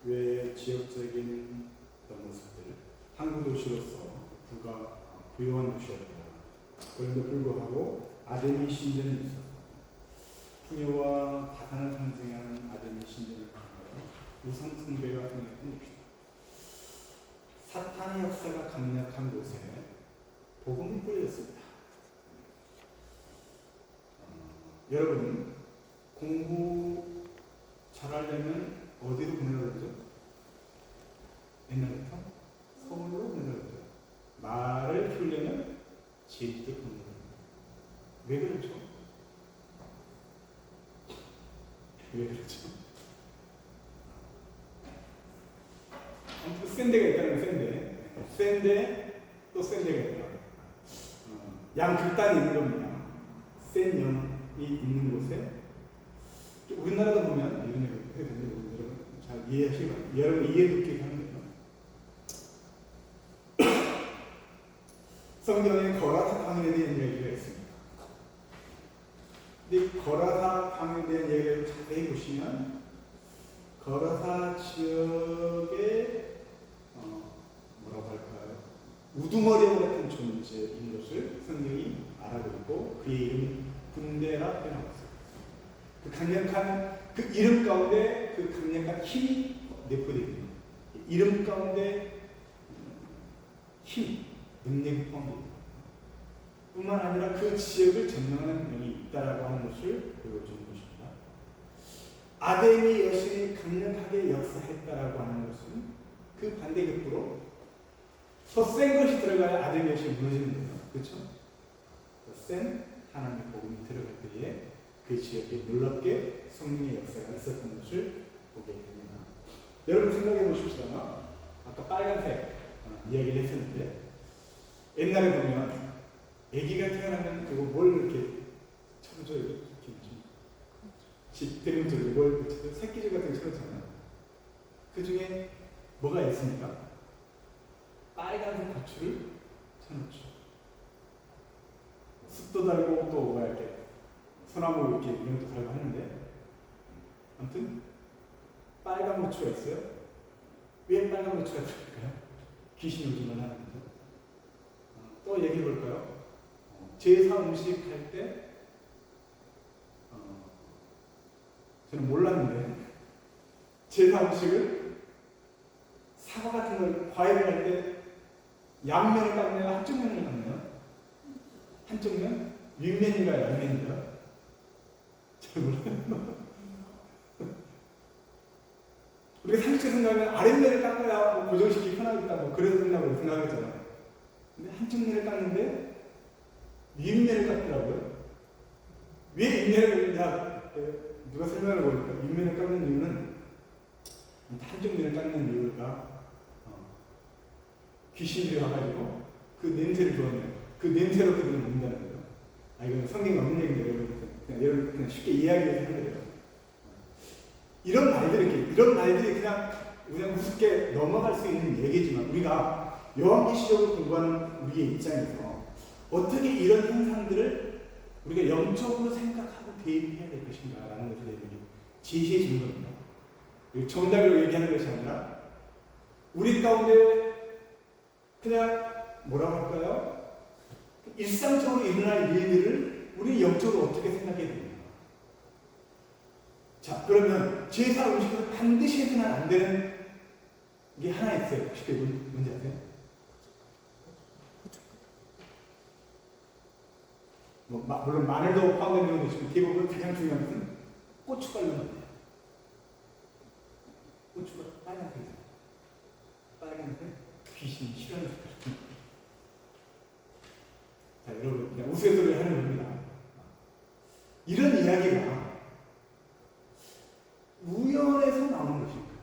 외 지역적인 어떤 모습들, 항구 도시로서 부유한 도시였다. 그런데 불구하고 아데미 신전이 있어서 풍요와 다산을 상징하는 아데미 신전을 통하여 우상 숭배가 성행했던 것이다. 사탄의 역사가 강력한 곳에 복음이 뿌려졌습니다. 여러분, 공부 잘하려면 어디로 보내라고 그러죠? 옛날부터 서울로 보내라고 그러죠. 말을 키우려면 제주도 보내라고 그러죠. 왜 그렇죠? 왜 그렇죠? 아무튼 센 데가 있다는 건 센데 또 센 데가 있다. 양 극단이 있는 겁니다. 센 영이 있는 곳에 우리나라도 보면 이런 얘기 해야 되는데 여러분 잘 이해하시기 바랍니다. 여러분 이해 돕기 하는 거예요. 성경에 거라사 방언에 대한 이야기가 있습니다. 근데 거라사 방언에 대한 이야기를 자세히 보시면 거라사 지역에 뭐라고 할까요? 우두머리 같은 존재인 것을 성경이 알아고 있고 그의 이름이 군대라 표현하고 있습니다. 그 강력한 그 이름 가운데 그 강력한 힘이 내포되어 이름 가운데 힘, 능력이 포함됩니다. 뿐만 아니라 그 지역을 점령하는 영이 있다라고 하는 것을 보여주는 것입니다. 아데미 여신이 강력하게 역사했다라고 하는 것은 그 반대격부로 더 센 것이 들어가야 아데미 여신이 무너지는 거예요. 그렇죠? 더 센 하나님의 복음이 들어갈 때에 그 지역에 놀랍게 성령의 역사가 있었던 것을 보게 됩니다. 여러분 생각해 보십시오. 아까 빨간색 이야기를 했었는데 옛날에 보면 아기가 태어나면 그거 뭘 이렇게 쳐줘요? 이렇게 집 대문쪽에 뭘 붙여서 새끼줄 같은 거 쳐놓잖아요. 그 중에 뭐가 있습니까? 빨간색 고추를 쳐놓죠. 숯도 달고 또 뭐가 이렇게 소나무 이렇게 이런 것도 달고 하는데 아무튼 빨간 고추가 있어요. 왜 빨간 고추가 들어갈까요? 귀신 요즘은 하는 거죠. 또 얘기해 볼까요? 제사 음식 할 때 저는 몰랐는데 제사 음식을 사과 같은 걸 과일을 할 때 양면을 깎나요? 한쪽 면을 깎나요? 한쪽 면? 윗면인가요? 양면인가요? 잘 몰라요. 우리가 상식적으로 생각하면 아랫면을 깎아야 뭐 고정시키기 편하겠다 뭐 그래서 된다고 생각하잖아요. 근데 한쪽 면을 깎는데 윗면을 깎더라고요. 왜 윗면을 깎느냐? 누가 설명을 보니까 윗면을 깎는 이유는 한쪽 면을 깎는 이유가 귀신들이 와가지고 그 냄새를 좋아해요. 그 냄새로 그들을 먹는다는 거예요. 이건 성경에 없는 얘기인데 여러분 그냥 쉽게 이해하기 위해서 하는 거예요. 이런 말들이 그냥 우습게 넘어갈 수 있는 얘기지만 우리가 요한계시록을 공부하는 우리의 입장에서 어떻게 이런 현상들을 우리가 영적으로 생각하고 대입해야 될 것인가라는 것을 여러분이 제시해 주는 겁니다. 정답으로 얘기하는 것이 아니라 우리 가운데 그냥 뭐라고 할까요? 일상적으로 일어날 일들을 우리 영적으로 어떻게 생각해야 됩니까? 자, 그러면 제사 음식을 반드시 해서는 안 되는 게 하나 있어요. 혹시 그게 뭔지 아세요? 물론 마늘도 포함된 경우도 있지만 대부분 가장 중요한 것은 고춧가루입니다. 고추가 빨간색이잖아요. 빨간색 귀신이 싫어하는 색깔. 자, 여러분 그냥 우스갯소리를 하는 겁니다. 이런 이야기가 우연에서 나오는 것입니다.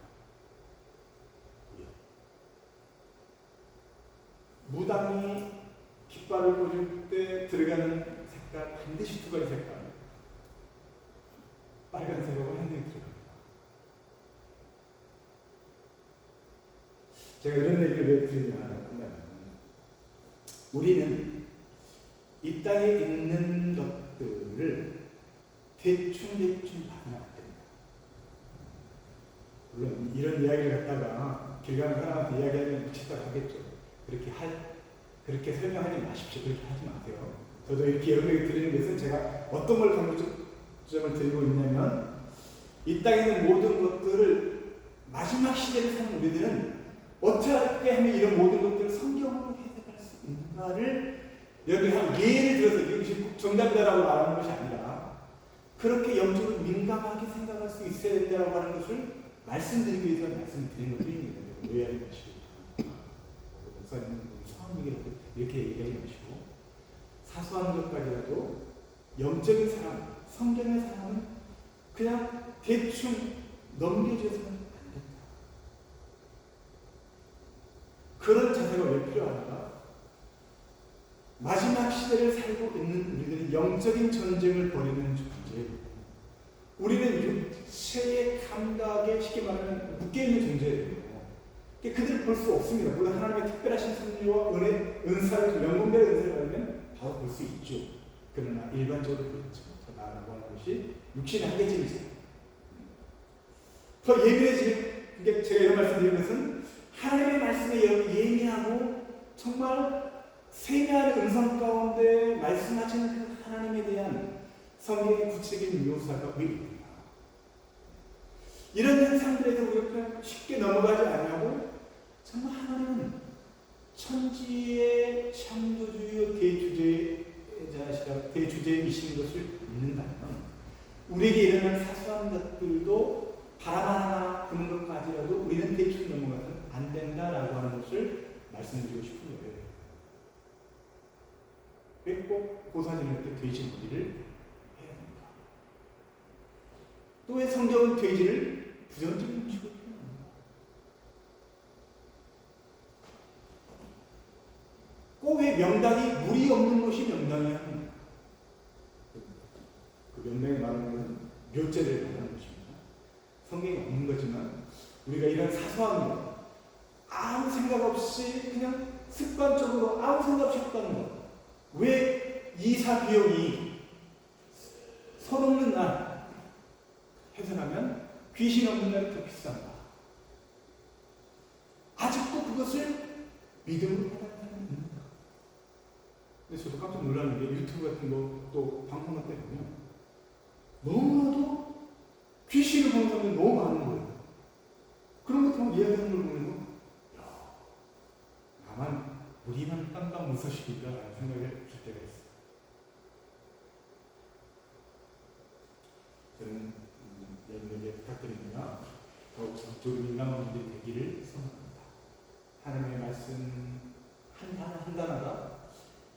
무당이 깃발을 꽂을 때 들어가는 색깔 반드시 두 가지 색깔. 빨간색하고 하얀색이 들어갑니다. 제가 이런 얘기를 왜 드리냐 하면 우리는 이 땅에 있는 것들을 대충 받으면 안 됩니다. 물론 이런 이야기를 갖다가 길 가는 사람한테 이야기하면 미쳤다고 하겠죠. 그렇게 설명하지 마십시오. 그렇게 하지 마세요. 저도 이렇게 여러분에게 드리는 것은 제가 어떤 걸 강조점을 드리고 있냐면 이 땅에 있는 모든 것들을 마지막 시대를 사는 우리들은 어떻게 하면 이런 모든 것들을 성경으로 해석할 수 있는가를 여러분이 한 예를 들어서 이것이 정답이다라고 말하는 것이 아니라 그렇게 영적으로 민감하게 생각할 수 있어야 된다고 하는 것을 말씀드리기 위해서 말씀드리는 것뿐입니다. 오해하지 마시고 목사님은 이상한 얘기를 이렇게 얘기하지 마시고 사소한 것까지라도 영적인 사람, 성경의 사람은 그냥 대충 넘겨줘서는 안 된다. 그런 자세가 왜 필요한가? 마지막 시대를 살고 있는 우리들은 영적인 전쟁을 벌이는 존재예요. 우리는 육체의 감각에 쉽게 말하면 묶여있는 존재예요. 그들을 볼 수 없습니다. 물론 하나님의 특별하신 섭리와 은혜, 은사를, 영혼별의 은사를 받으면 바로 볼 수 있죠. 그러나 일반적으로 그렇죠. 더 나아가고 하는 것이 육신의 한계점이죠. 더 예민해지는, 제가 이런 말씀 드리는 것은 하나님의 말씀에 예민하고 정말 세미한 음성 가운데 말씀하시는 그 하나님에 대한 성경의 구체적인 묘사가 왜 있는가? 이런 현상들에서 우리가 그냥 쉽게 넘어가지 않냐고 정말 하나님은 천지의 창조주요 대주제이신 것을 믿는다면 우리에게 일어난 사소한 것들도 바람 하나 부는 것까지라도 우리는 대충 넘어가서는 안 된다라고 하는 것을 말씀드리고 싶은 거예요. 왜 꼭 고사지낼 때 돼지머리를 해야 합니까? 또 왜 성경은 돼지를 부정적인 식으로 표현합니다? 꼭 왜 명당이 물이 없는 것이 명당이야 합니까? 그 명당에 말하는 것은 묘죄를 말하는 것입니다. 성경이 없는 거지만 우리가 이런 사소한 것, 아무 생각 없이 그냥 습관적으로 아무 생각 없이 했다는 것, 왜 이사 비용이 손 없는 날 해석하면 귀신 없는 날이 더 비싼가? 아직도 그것을 믿음으로 받아들이는 있는가? 근데 저도 깜짝 놀라는 게 유튜브 같은 거 또 방송 같은 거 보면 너무나도 귀신을 보는 사람이 너무 많은 거예요. 그런 것도 이야기하는 걸 보면 나만 우리만 깜깜 무서시기다라는 생각을 들 때가 있어요. 저는 여러분에게 부탁드립니다. 더욱 적극적으로 민감한 분들이 되기를 소망합니다. 하나님의 말씀 한 단어가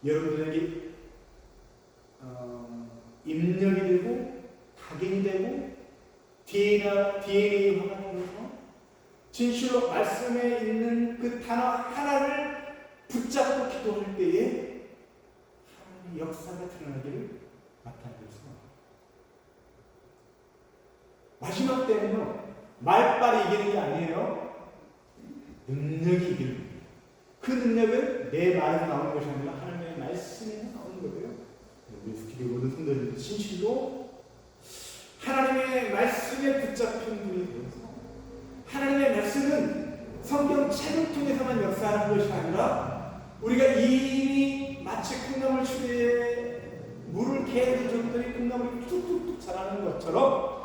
여러분들에게 입력이 되고 각인이 되고 DNA화가 되면서 진실로 말씀에 있는 그 단어 하나를 붙잡고 기도할 때에 하나님의 역사가 드러나기를 나타내겠습니다. 마지막 때는요, 말빨이 이기는 게 아니에요. 능력이 이기는 거예요. 그 능력은 내 말에서 나오는 것이 아니라 하나님의 말씀에서 나오는 거예요. 우리 스키드 모든 성도님들 진실로 하나님의 말씀에 붙잡힌 분이 되어서 하나님의 말씀은 성경 책을 통해서만 역사하는 것이 아니라 우리가 이미 마치 콩나물 추리에 물을 개는 종들이 콩나물이 뚝뚝뚝 자라는 것처럼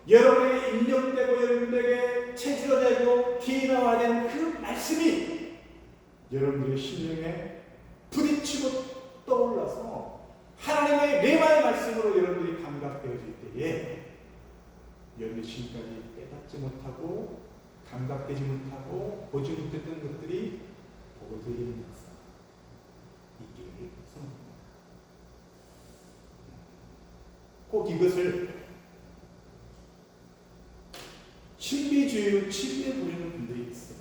여러분에게 입력되고 여러분에게 체질화되고 DNA화된 그 말씀이 여러분들의 심령에 부딪히고 떠올라서 하나님의 레마의 말씀으로 여러분들이 감각되어질 때에 여러분이 지금까지 깨닫지 못하고 감각되지 못하고 보지 못했던 것들이 보고 들리는 역사 있기를 소망합니다. 꼭 이것을 신비주의로 치부해 보이는 분들이 있어요.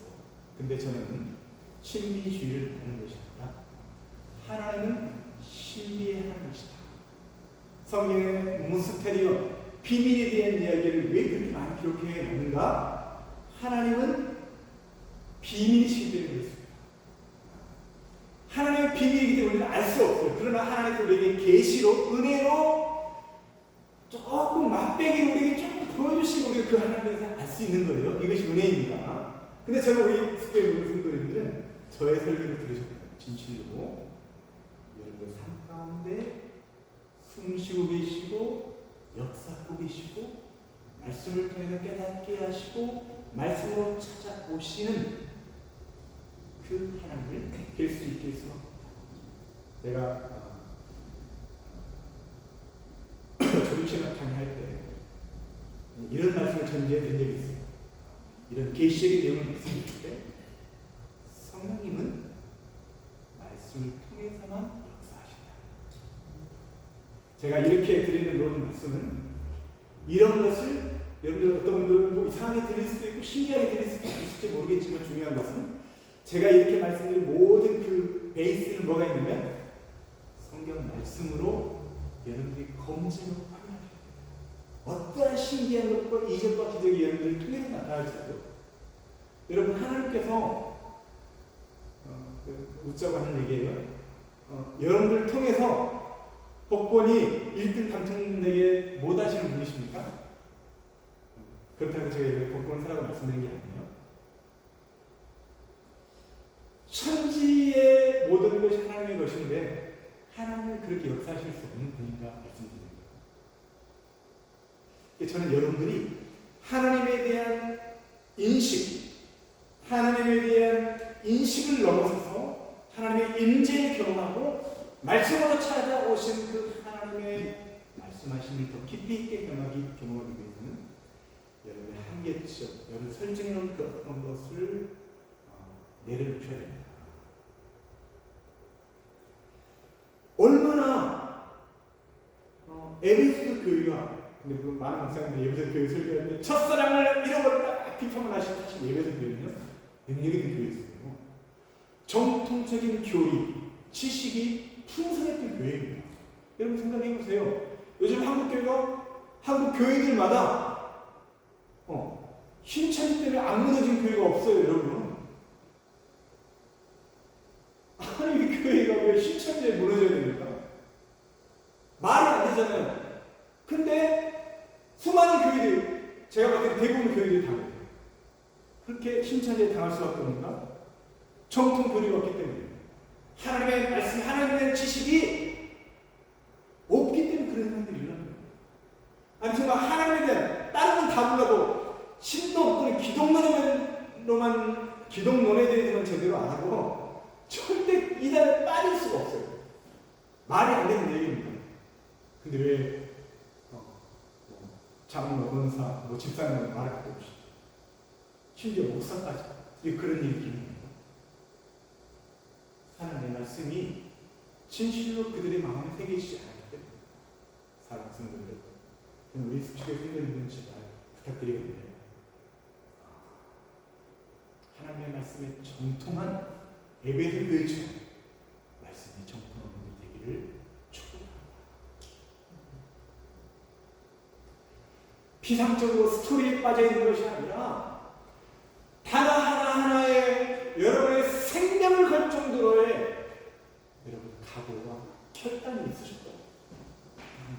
근데 저는 신비주의를 하는 것이 아니라 하나님은 신비의 하나님이시다. 성경의 무스테리온, 비밀에 대한 이야기를 왜 그렇게 많이 기록해 놓는가? 하나님은 비밀이시기 때문에 그렇습니다. 하나님의 비밀이기 때문에 우리는 알 수 없어요. 그러나 하나님께서 우리에게 계시로, 은혜로 조금 맛배기로 우리에게 조금 보여주시고 우리가 것을 그 하나님에서 알 수 있는 거예요. 이것이 은혜입니다. 근데 저는 우리 스페인 성도님들은 저의 설교를 들으셨어요. 진실로 여러분의 삶 가운데 숨쉬고 계시고 역사하고 계시고 말씀을 통해서 깨닫게 하시고 말씀으로 찾아오시는 그 하나님을 뵐 수 있게 해서 내가 조직신학 강의할 때 이런 말씀을 전제해 낸 적이 있어요. 이런 계시적인 내용을 말씀드릴 때 성령님은 말씀을 통해서만 역사하신다. 제가 이렇게 드리는 모든 말씀은 이런 것을 여러분들 어떤 분들은 뭐 이상하게 들릴 수도 있고 신기하게 들릴 수도 있을지 모르겠지만 중요한 것은 제가 이렇게 말씀드린 모든 그 베이스는 뭐가 있냐면 성경 말씀으로 여러분들이 검증을 확인하셔야 돼요. 어떠한 신기한 것과 이적과 기적이 여러분들을 통해서 나타날지라도 여러분 하나님께서 웃자고 하는 얘기예요. 여러분들을 통해서 복권이 1등 당첨되게 못 하시는 분이십니까? 그렇다고 제가 복권을 사라고 말씀드린 게 아니에요. 천지의 모든 것이 하나님의 것인데 하나님은 그렇게 역사하실 수 없는 분인가 말씀드립니다. 저는 여러분들이 하나님에 대한 인식, 하나님에 대한 인식을 넘어서서 하나님의 임재를 경험하고 말씀으로 찾아오신 그 하나님의 말씀하심을 더 깊이 있게 경험하기 위해서는 여러분의 한계점, 여러분 설정해놓은 그 어떤 것을 내려놓으셔야 됩니다. 얼마나 에베소 교회가 근데 그 많은 목사님들이 에베소 교회 설교할 때 첫사랑을 잃어버렸다 비판을 하신 사실 에베소 교회는 능력이 있는 교회였어요. 정통적인 교리, 지식이 풍성했던 교회입니다. 여러분 생각해 보세요. 요즘 한국 교회들마다 신천지 때문에 안 무너진 교회가 없어요, 여러분. 아니, 이 교회가 왜 신천지에 무너져야 됩니까? 말이 안 되잖아요. 근데 수많은 교회들, 제가 봤을 때 대부분 교회들이 당해요. 그렇게 신천지에 당할 수밖에 없는가? 정통 교리가 없기 때문에. 하나님의 말씀, 하나님의 지식이 없기 때문에 그런 사람들이 일어나는 거예요. 아니, 정말 하나님에 대한 다른 건 다 몰라도 신동 또는 기독론에 대해서만 제대로 안 하고 절대 이단에 빠질 수가 없어요. 말이 안 되는 얘기입니다. 근데 왜 장로, 권사, 집사님은 말을 갖고 없이 심지어 목사까지 그런 얘기입니다. 하나님의 말씀이 진실로 그들의 마음에 새기지 않기 때문에 사랑하는 성도들, 우리 수축의 성도님들은 제발 부탁드리겠는데 하나님의 말씀에 정통한 에베소 교회처럼 말씀이 정통한 분이 되기를 축복합니다. 피상적으로 스토리에 빠져있는 것이 아니라 하나하나의 여러분의 생명을 걸 정도로의 여러분 각오와 결단이 있으셨다.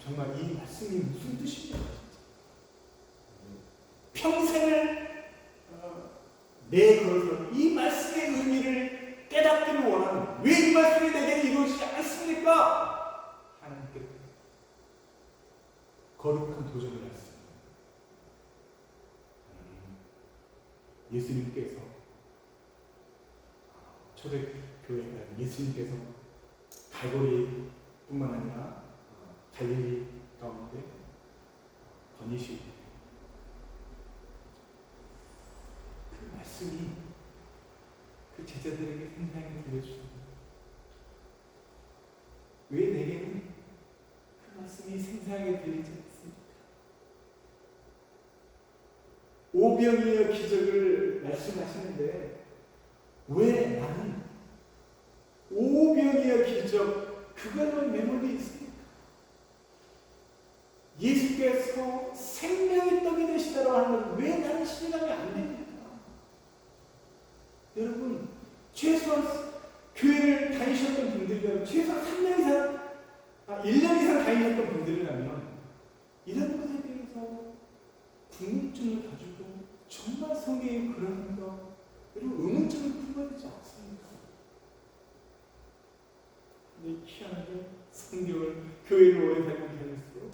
정말 이 말씀이 무슨 뜻입니까? 평생을 내걸어서 이 말씀의 의미를 깨닫기를 원하는, 왜 이 말씀이 내게 이루어지지 않습니까? 하나님께 거룩한 도전을 했습니다. 예수님께서 초대교회가 예수님께서 갈보리뿐만 아니라 갈릴리 가운데 번이시고 그 말씀이 그 제자들에게 생생하게 들려주십니다. 왜 내게는 그 말씀이 생생하게 들리지 않습니까? 오병이어 기적을 말씀하시는데 왜 나는 오병이어 기적 그걸로 매몰려 있습니까? 예수께서 생명의 떡이 되시다고 하는 건 왜 나는 실감이 안 됩니까? 여러분, 최소한 교회를 다니셨던 분들이라면 최소한 3년 이상, 1년 이상 다니셨던 분들이라면 이런 것에 대해서 궁금증을 가지고 정말 성경이 그런가 이런 의문점을 품어야 되지 않습니까? 근데 희한하게 성경을 교회를 오래 다니게 할수록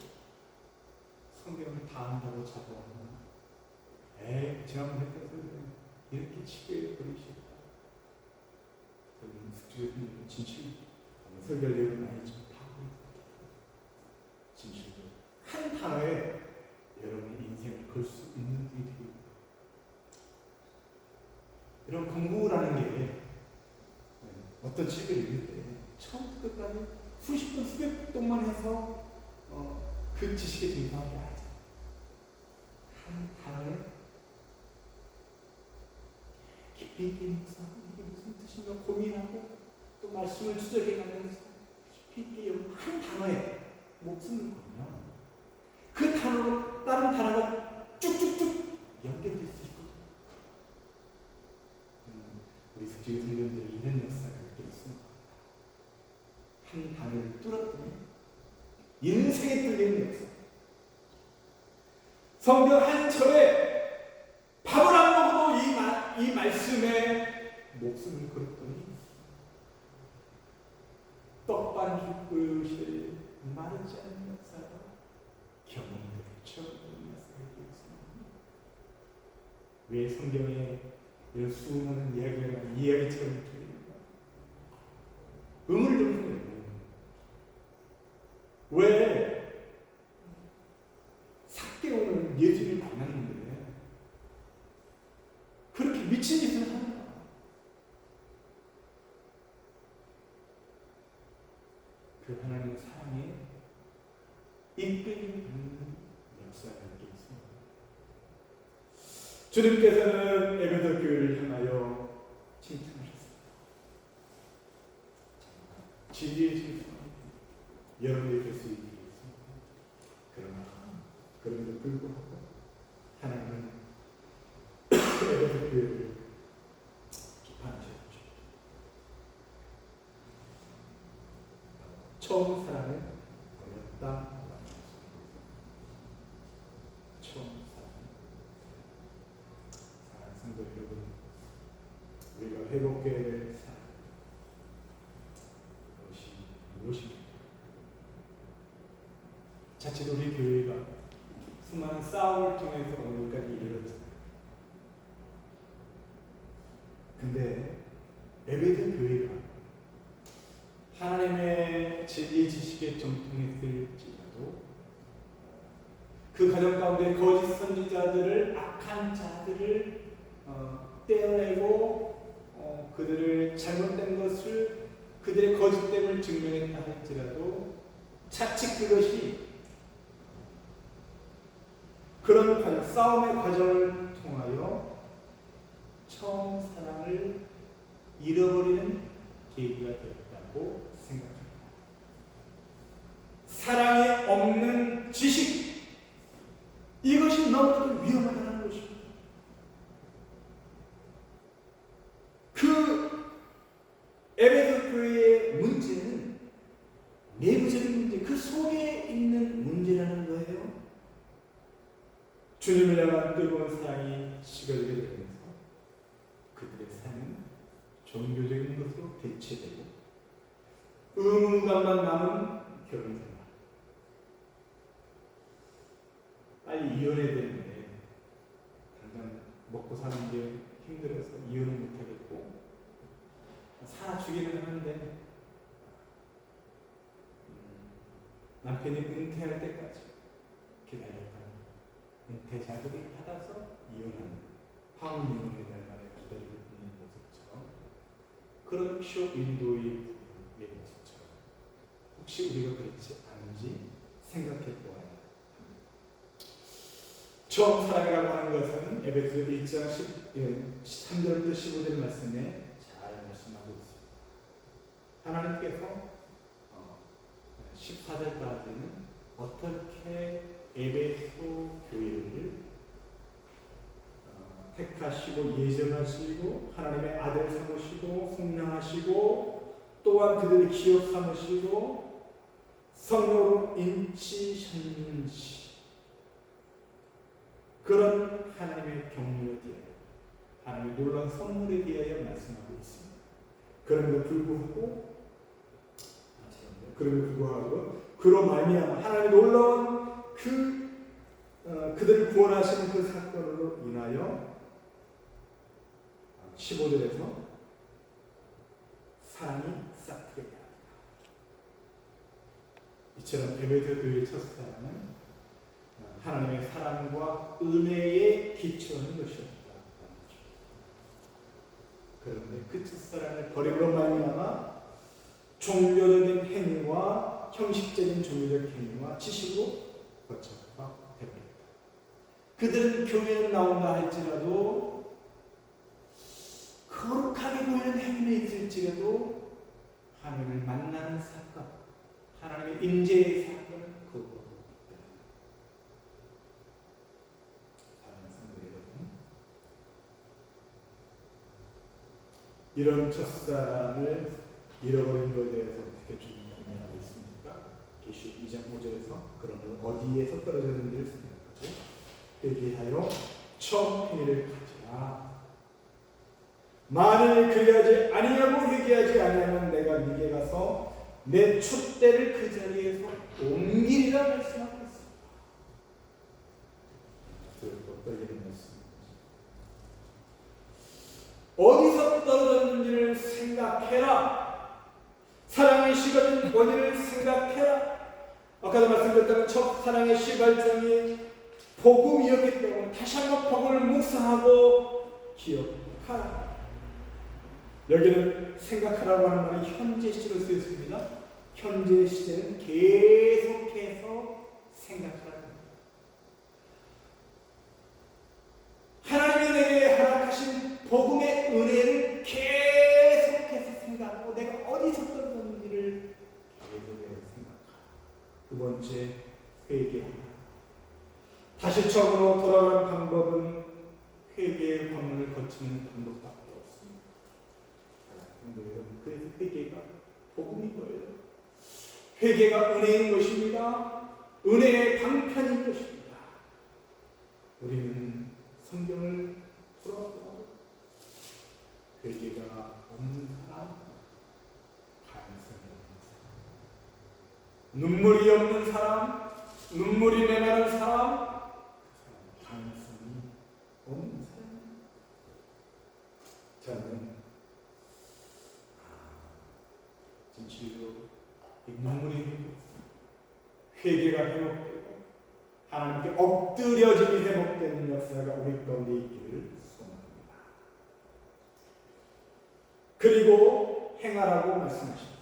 성경을 다 안다고 자부하는 지난번 했던 소리는 이렇게 치교에 버리시다. 숙주교수님 진실 설교를 많이 좀 파고 진실로 한 단어에 여러분의 인생을 걸 수 있는 일이 됩니다. 이런 공부라는 게 어떤 책을 읽을 때 처음부터 끝까지 수십 번 수백 동만 해서 그 지식에 진입하는 게 아니죠. 한 단어에 깊이 있게 묵상하고 이게 무슨 뜻인가 고민하고 또 말씀을 추적해 가면서 깊이 있게 한 단어에 목숨을 걸면 그 단어로 다른 단어가 쭉쭉쭉 연결될 수 있거든요. 우리 숙지교 선생님들이 이런 역사를 느꼈습니다. 한 단어를 뚫었더니 인생에 뚫리는 역사. 성경 한 절에 밥을 안 먹어도 이 말씀에 목숨을 걸었더니 떡반 그릇이 마르지 않는 역사가 경험을 처음 만났어요. 왜 성경에 이런 수많은 이야기가 이야기처럼 들립니까? 의문을 왜 삭개오는 예수를 만났는데 그렇게 미친 짓을 하는가? 그 하나님의 사랑에 이끌리는 역사가 있습니다. 주님께서는 에베소 교회를 향하여 칭찬하셨습니다. 진리의 칭찬 여러분이 될 수 있게 했습니다. 그럼에도 불구하고 하나님은 에베소 교회를 비판하셨죠. 처음 사랑은 어렵다. 처음 사랑하는 성도 여러분, 우리가 회복해야 될 사랑 그것이 무엇입니까? 자칫 우리 교회가 수많은 싸움을 통해서 오늘까지 이르렀잖아요. 근데 에베소 교회가 하나님의 진리 지식에 정통했을지라도 그 가정 가운데 거짓 선지자들을 악한 자들을 떼어내고 그들을 잘못된 것을 그들의 거짓됨을 증명했다 할지라도 자칫 그것이 그런 과정, 싸움의 과정을 통하여 처음 사랑을 잃어버리는 계기가 되었다고 생각합니다. 사랑이 없는 지식, 이것이 너무나도 위험하다는 것입니다. 그 에베소 교회의 문제는 내부적인 문제, 그 속에 있는 문제라는 거예요. 주님을 향한 뜨거운 사랑이 식어지게 되면서 그들의 삶은 종교적인 것으로 대체되고 의무감만 남은 결혼생활. 빨리 이혼해야 되는데 당장 먹고 사는 게 힘들어서 이혼을 못하겠고 살아주기는 하는데 남편이 은퇴할 때까지 기다렸다. 은퇴 자금을 받아서 이혼하는 황혼이혼의 날만에 기다리고 있는 모습처럼 그런 쇼윈도의 모습처럼 혹시 우리가 그렇지 않은지 생각해 보아야 합니다. 처음 사랑이라고 하는 것은 에베소 1장 13절부터 15절 말씀에 잘 말씀하고 있습니다. 하나님께서 14절까지는 어떻게 에베소 교회를 택하시고 예정하시고 하나님의 아들 삼으시고 속량하시고 또한 그들의 기업 삼으시고 성령으로 인치셨는지 그 그런 하나님의 경륜에 대하여 하나님의 놀라운 선물에 대하여 말씀하고 있습니다. 그럼에도 불구하고 그로 말미암아 하나님의 놀라운 그들을 구원하시는 그 사건으로 인하여 15절에서 사랑이 싹트게 됩니다. 이처럼 에베소 교회의 첫사랑은 하나님의 사랑과 은혜에 기초하는 것이었다. 그런데 그 첫사랑을 버림으로 말미암아 종교적인 행위와 형식적인 종교적 행위와 지식으로 거쳐가 됩니다. 그들은 교회에 나온다 할지라도 거룩하게 보이는 행위에 있을지라도 하나님을 만나는 사건, 하나님의 임재의 사건은 그것으로 이런 첫사랑을 잃어버린 것에 대해서 어떻게 주님하고 있습니까? 계시록 2장 5절에서 그러면 어디에서 떨어졌는지를 생각하고 회개하여 처음 행위를 가지라. 만일 그리하지 아니하고 회개하지 아니하면 내가 네게 가서 내 촛대를 그 자리에서 옮기리라 말씀하고 있습니다. 들고 떨리는 말씀. 어디서 떨어졌는지를 생각해라. 사랑이 식어진 원인을 생각해라. 아까도 말씀드렸다면 첫 사랑의 시발장이 복음이었기 때문에 다시 한번 복음을 묵상하고 기억하라. 여기는 생각하라고 하는 말이 현재 시제로 쓰여 있습니다. 현재 시제는 계속해서 생각하라는 겁니다. 하나님이 내게 허락하신 복음의 은혜를 계속해서 생각하고 내가 어디서 떨어졌는지를 계속해서 생각하라. 두 번째, 회개하라. 다시 처음으로 돌아가는 방법은 회개의 방문을 거치는 방법밖에 없습니다. 그래서 회개가 복음인 거예요. 회개가 은혜인 것입니다. 은혜의 방편인 것입니다. 우리는 성경을 풀어도 회개가 없는 사람, 가능성이 없는 사람, 눈물이 없는 사람, 눈물이 메마른 사람, 가능성이 없는 사람. 저는 진실로 눈물이 회개가 회복되고 하나님께 엎드려짐이 회복되는 역사가 우리 가운데 있기를 소망합니다. 그리고 행하라고 말씀하십니다.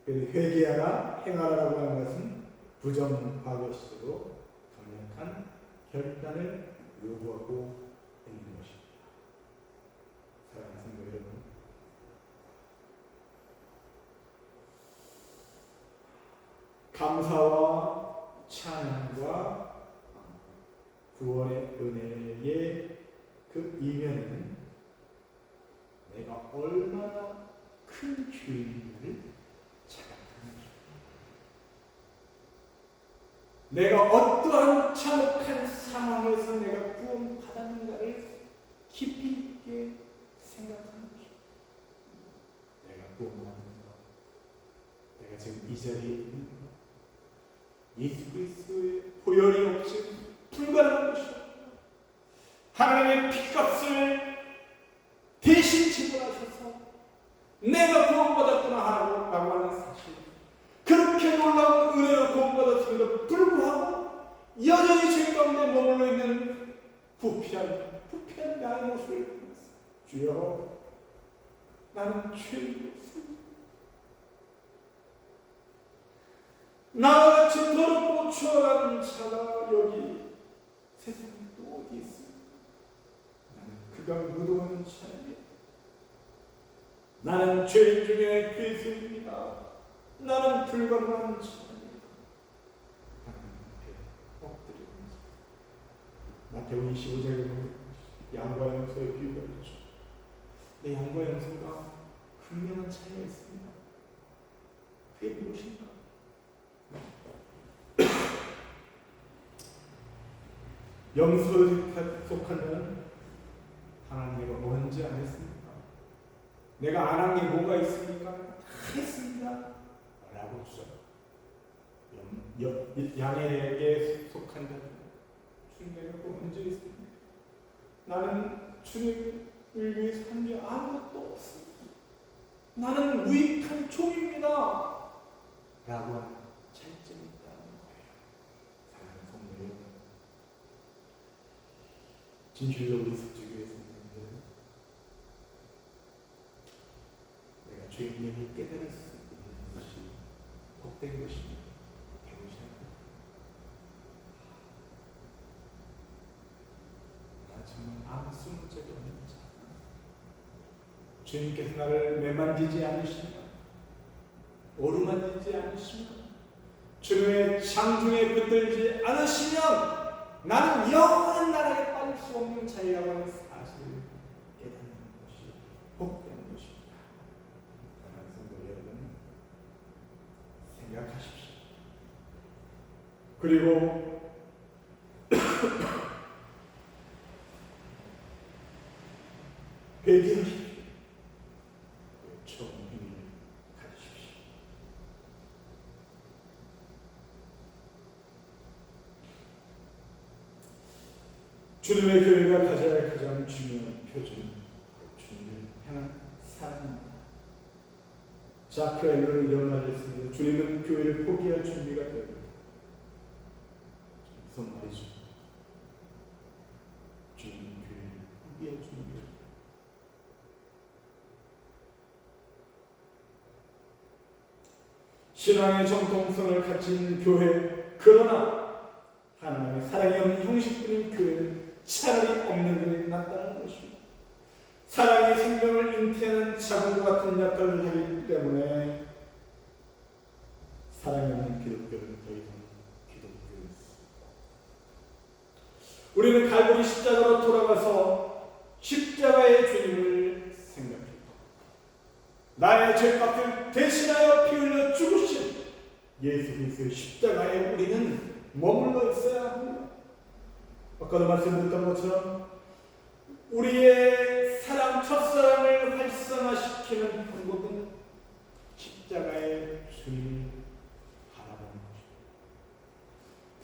회개하라, 행하라고 하는 것은 부정과거시로 강력한 결단을 요구하고 있는 것입니다. 사랑하는 성도 여러분, 감사와 찬양과 구원의 은혜의 그 이면에는 내가 얼마나 큰 죄인을 자각하는가, 내가 어떠한 참혹한 상황에서 내가 구원받았는가를 깊이 있게 생각하는 것입니다. 내가 구원받는가, 내가 지금 이 자리에 있는 것, 예수 그리스도의 보혈이 없이 불가능한 것입니다. 하나님의 피값을 대신 지불하셔서 내가 구원받았구나 라고 하는 사실, 그렇게 놀라운 은혜로 구원받았음에도 불구하고 여전히 죄 가운데 머물러 있는 부패한 나의 모습을 보면서 주여, 나는 죄인이었습니다. 나와 같이 더럽고 추악한 자가 여기 세상에 또 어디 있습니까? 나는 그가 무도하는 자에게, 나는 죄인 중에 괴수입니다. 나는 불가능한 자입니다. 하나님 앞에 엎드립니다. 마태복음 25장에 보면 양과 염소의 비유가 있죠. 내 양과 염소가 분명한 차이가 있습니다. 그게 무엇인가? 영서에 속한 자는 하나님 내가 언제 안 했습니까? 내가 안 한 게 뭐가 있습니까? 다 했습니다 라고 주죠. 양에게 속한 자는 주님에게 언제 있습니까? 나는 주님을 위해서 한 게 아무것도 없습니다. 나는 무익한 종입니다 라고 하는 차이점이 있다는 거예요. 사랑하는 성도 여러분, 진실로 우리 석주교회에서는 내가 죄인임을 깨달을 수 있는 것이 복된 것입니다. 나 정말 아무 쓸모적이 없는 자. 주님께서 나를 매만지지 않으시면, 오르만지지 않으시면, 주님의 창중에 붙들지 않으시면 나는 영원한 나라에 빠질 수 없는 자이라고 하는 사실을 깨닫는 것이 복된 것입니다. 사랑하는 성도 여러분, 생각하십시오. 그리고 회개하십시오. 처음 힘을 가지십시오. 주님의 교회가 가져야 할 가장 중요한 표준은 주님을 향한 사랑입니다. 자크 엘로를 연말했습니다. 주님은 교회를 포기할 준비가 됩니다. 무슨 말이죠? 주님은 교회를 포기할 준비가 됩니다. 신앙의 정통성을 가진 교회, 그러나 하나님의 사랑이 없는 형식뿐인 교회는 차라리 없는 것이 낫다는 것입니다. 사랑의 생명을 잉태하는 자궁과 같은 역할을 하기 때문에 사랑이 없는 기독교는 더 이상 기독교였습니다. 우리는 갈보리 십자가로 돌아가서 십자가의 주님을 생각합니다. 나의 죄값을 대신하여 피 흘려 죽으신 예수 그리스도의 십자가에 우리는 머물러 있어야 합니다. 아까도 말씀드렸던 것처럼 우리의 사랑, 첫사랑을 활성화시키는 방법은 십자가의 주님을 바라보는 것입니다.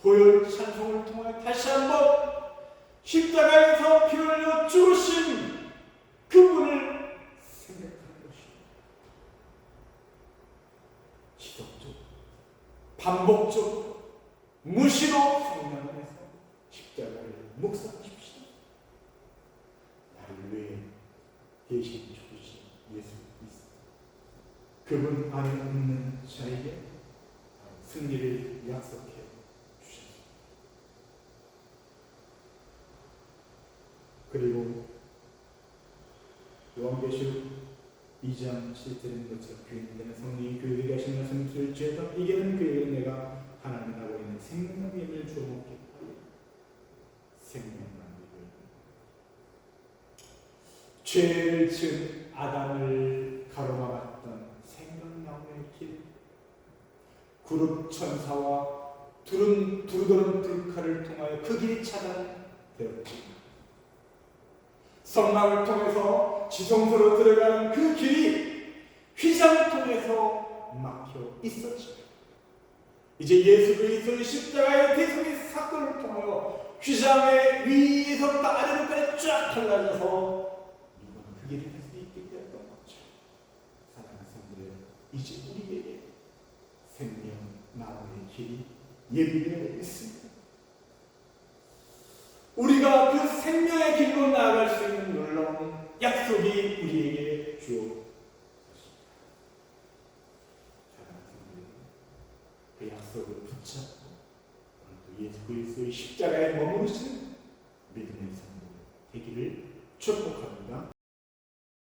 보혈 찬송을 통해 다시 한번 십자가에서 피 흘려 죽으신 그분을 생각하는 것입니다. 지속적으로, 반복적으로, 무시로 생각을 해서 십자가를 묵상하십시오. 나를 위해 대신 죽으신 예수 그리스도, 그분 안에 있는 자에게 승리를 약속해 주셨습니다. 그리고 요한계시록 2장 7절인 것처럼 교인들은 성령이 교회에 하신 말씀을 들을지어다 이게는 그에게 내가 하나님하고 있는 생명의 주어 먹게 하여 생명나무를 죄를 지은 아담을 가로막았던 생명나무의 길, 구름 천사와 두루도는 불칼을 통하여 그 길이 차단되었지. 성막을 통해서 지성소로 들어가는 그 길이 휘장을 통해서 막혀 있었지. 이제 예수 그리스도의 십자가의 대속의 사건을 통하여 휘장의 위에서부터 아래로까지 쫙 갈라져서 이건 그 길을 할 수 있게 되었던 거죠. 사랑하는 성도들, 이제 우리에게 생명 나무의 길이 예비되어 있습니다. 우리가 그 생명의 길로 나아갈 수 있는 놀라운 약속이 우리에게 주어졌습니다. 사랑하는 성도들, 그 약속을 붙잡고 오늘도 예수 그리스도의 십자가에 머무르시는 믿음의 성도 되기를 축복합니다.